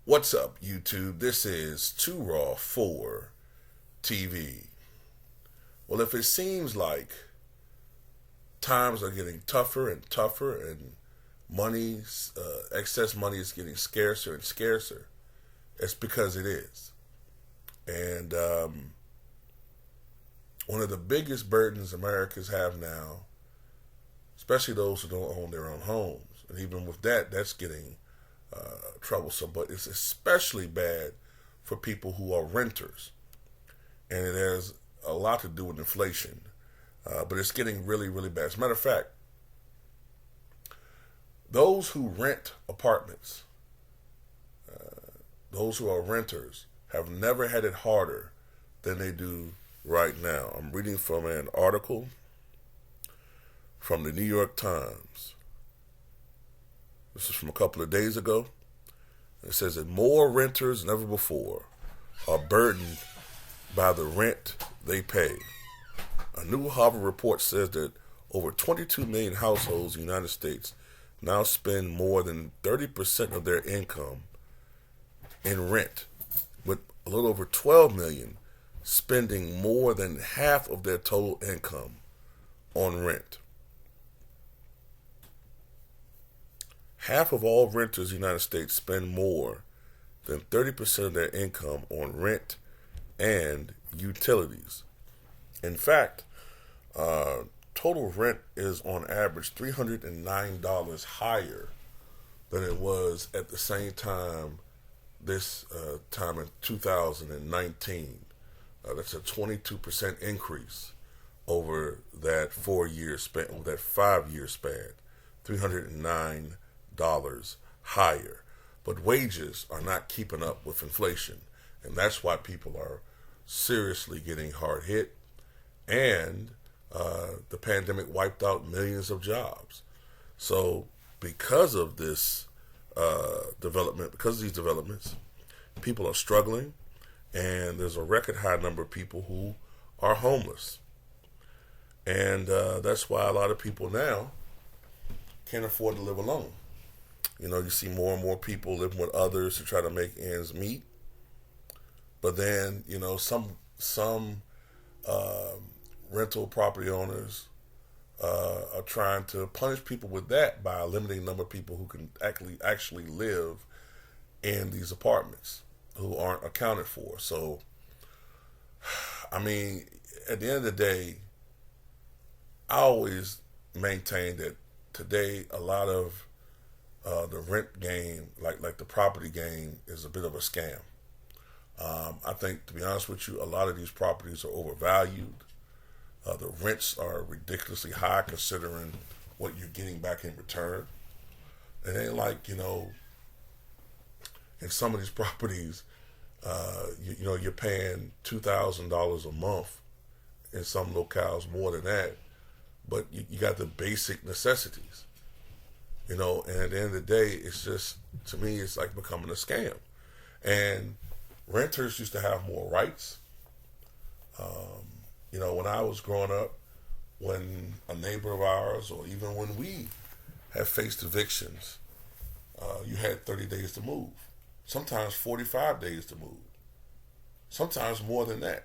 What's up, YouTube? This is Too Raw for TV. Well, if it seems like times are getting tougher and tougher and excess money is getting scarcer and scarcer, it's because it is. And one of the biggest burdens Americans have now, especially those who don't own their own homes, and even with that, that's getting troublesome, but it's especially bad for people who are renters. And it has a lot to do with inflation, but it's getting really, really bad. As a matter of fact, those who rent apartments, those who are renters, have never had it harder than they do right now. I'm reading from an article from the New York Times. This is from a couple of days ago. It says that more renters than ever before are burdened by the rent they pay. A new Harvard report says that over 22 million households in the United States now spend more than 30% of their income in rent, with a little over 12 million spending more than half of their total income on rent. Half of all renters in the United States spend more than 30% of their income on rent and utilities. In fact, total rent is on average $309 higher than it was at the same time this time in 2019. That's a 22% increase over that 4-year span, over that 5-year span, $309 higher. But wages are not keeping up with inflation, and that's why people are seriously getting hard hit. And the pandemic wiped out millions of jobs. So because of this development, because of these developments, people are struggling, and there's a record high number of people who are homeless. And that's why a lot of people now can't afford to live alone. You know, you see more and more people living with others to try to make ends meet. But then, you know, some rental property owners are trying to punish people with that by limiting the number of people who can actually live in these apartments who aren't accounted for. So, I mean, at the end of the day, I always maintain that today a lot of the rent game, like the property game, is a bit of a scam. I think, to be honest with you, a lot of these properties are overvalued. The rents are ridiculously high considering what you're getting back in return. It ain't like, you know, in some of these properties, you're paying $2,000 a month. In some locales, more than that. But you got the basic necessities. You know, and at the end of the day, it's just, to me, it's like becoming a scam. And renters used to have more rights. You know, when I was growing up, when a neighbor of ours, or even when we have faced evictions, you had 30 days to move. Sometimes 45 days to move. Sometimes more than that.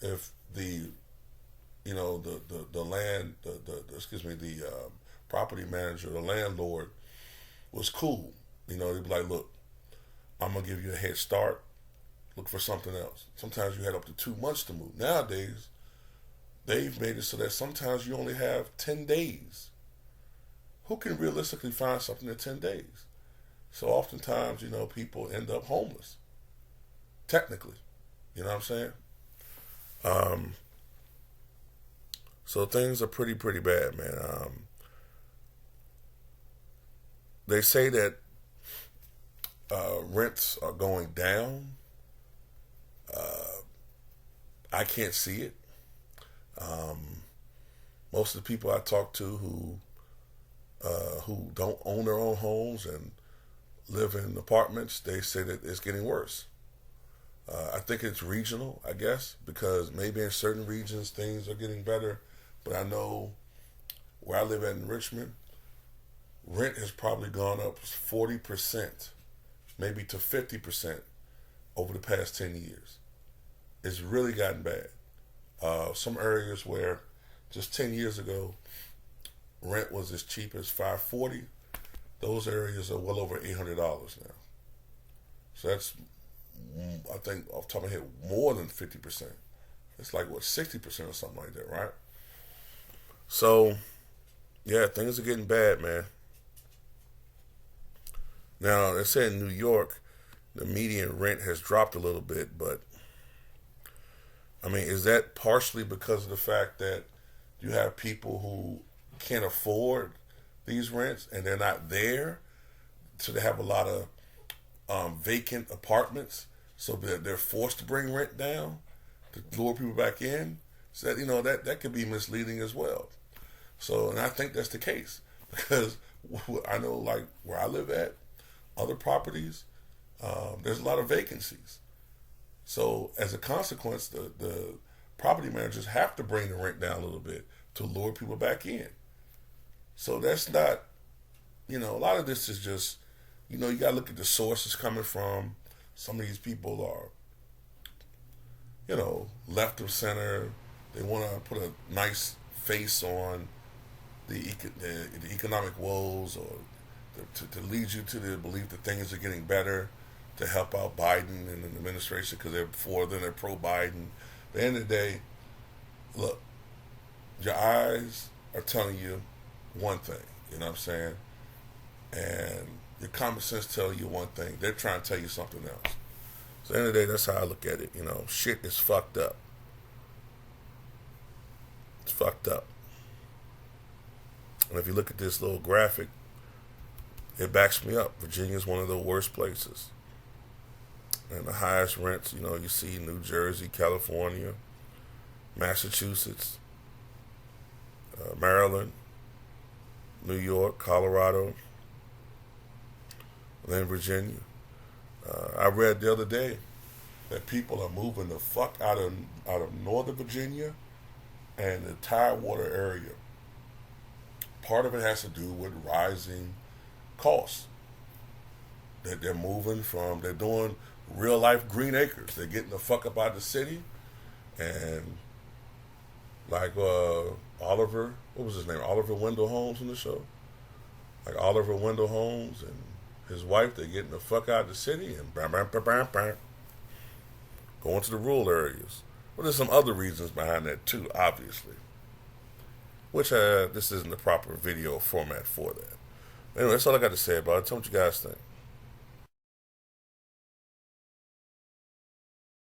If the property manager, the landlord was cool, you know, they'd be like, look, I'm gonna give you a head start. Look for something else. Sometimes you had up to 2 months to move. Nowadays, they've made it so that sometimes you only have 10 days. Who can realistically find something in 10 days? So oftentimes, you know, people end up homeless. Technically. You know what I'm saying? So things are pretty bad, man. They say that rents are going down. I can't see it. Most of the people I talk to who don't own their own homes and live in apartments, they say that it's getting worse. I think it's regional, I guess, because maybe in certain regions things are getting better. But I know where I live at in Richmond, rent has probably gone up 40% maybe to 50% over the past 10 years. It's really gotten bad. Some areas where just 10 years ago, rent was as cheap as $540. Those areas are well over $800 now. So that's, I think, off the top of my head, more than 50%. It's like, what, 60% or something like that, right? So, yeah, things are getting bad, man. Now, they say in New York, the median rent has dropped a little bit, but, I mean, is that partially because of the fact that you have people who can't afford these rents and they're not there, so they have a lot of vacant apartments, so they're forced to bring rent down to lure people back in? So that, that could be misleading as well. So, and I think that's the case, because I know, like, where I live at, other properties, there's a lot of vacancies. So as a consequence, the property managers have to bring the rent down a little bit to lure people back in. So that's not, a lot of this is just, you got to look at the sources coming from. Some of these people are, left of center. They want to put a nice face on the economic woes, or to lead you to the belief that things are getting better, to help out Biden and the administration because they're for them, they're pro-Biden. At the end of the day, look, your eyes are telling you one thing, you know what I'm saying? And your common sense tells you one thing. They're trying to tell you something else. So at the end of the day, that's how I look at it. Shit is fucked up. It's fucked up. And if you look at this little graphic, it backs me up. Virginia is one of the worst places. And the highest rents, you see New Jersey, California, Massachusetts, Maryland, New York, Colorado, and then Virginia. I read the other day that people are moving the fuck out of Northern Virginia and the Tidewater area. Part of it has to do with rising costs. That they're moving from, they're doing real life green acres. They're getting the fuck up out of the city. And like Oliver, what was his name? Oliver Wendell Holmes in the show. Like Oliver Wendell Holmes and his wife, they're getting the fuck out of the city and going to the rural areas. Well, there's some other reasons behind that too, obviously. Which this isn't the proper video format for that. Anyway, that's all I got to say about it. Tell me what you guys think.